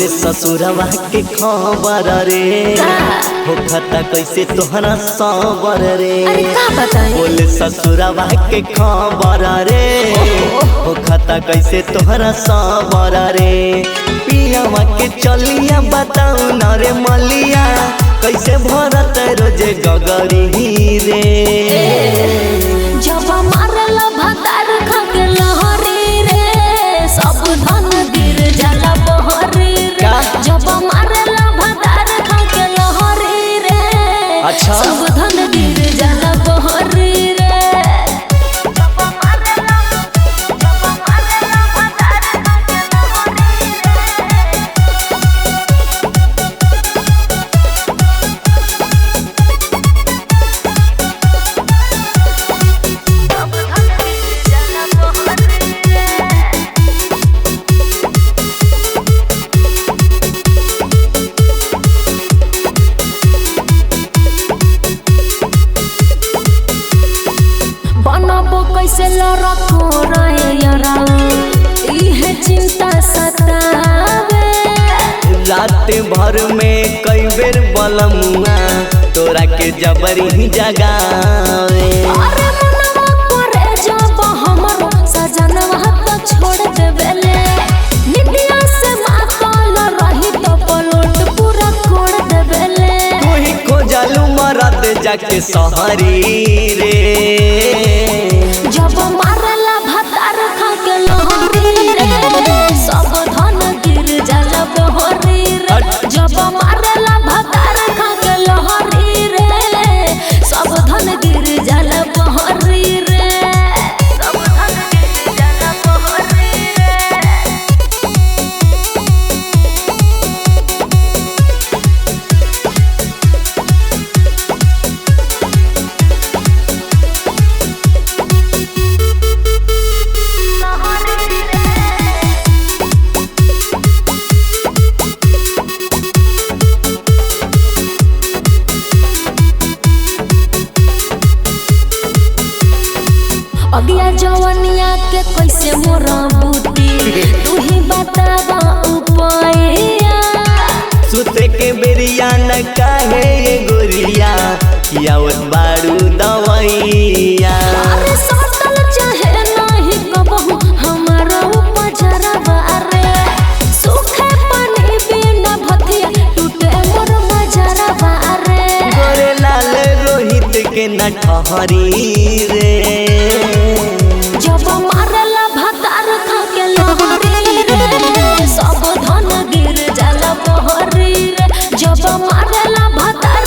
बोले ससुरवा के खबर रे हो खता कैसे तोहरा सबर रे। अरे का बताई बोले ससुरवा के खबर रे हो खता कैसे तोहरा सबर रे। पियावा के चलिया बताऊ न रे मलिया कैसे भरत रोजे गगरी रे। जब मारल भतार खाके लहरी रे सब धन गिर जाला बहरी रे। जब मारल भतार खाके लहरी रे अच्छा सब धन गिर जाला बहरी रे। जब मारल भतार खाके लहरी रे बनबो कैसे लड़को रहे यारा इहे चिंता सतावे। रात भर में कई बेर बलमुआ तोरा के जबरी जगावे। अरे मनवा करे जब हमरो सजनवा तो छोड़ देवेले। निदिया से मातल रही तो पलट पूरा कोड़ देवेले। तू ही खोजलू मरद जाके सहरी रे। जब मारला भतार खाके लहरी रे सब धन गिर जाला बहरी रे। जब मारला भतार खाके लहरी रे सब धन गिर जाला बहरी रे। सब धन गिर जाला बहरी रे। अगिया जवनिया के कैसे मोरा बूटी तू ही बतावा उपाया। सुते के बेरिया न काहे ये गोरिया कियावत बारू दवैया। अरे सटल चाहे नहीं कबहू हमारा उपजरवा रे। सूखे पानी बिना भथिया टूटे मोर मजरवा रे। गोरे लाल रोहित के न ठहरी रे। जब मारला भतार खाके लहरी रे सब धन गिर जाला बहरी रे। जब मारला भतार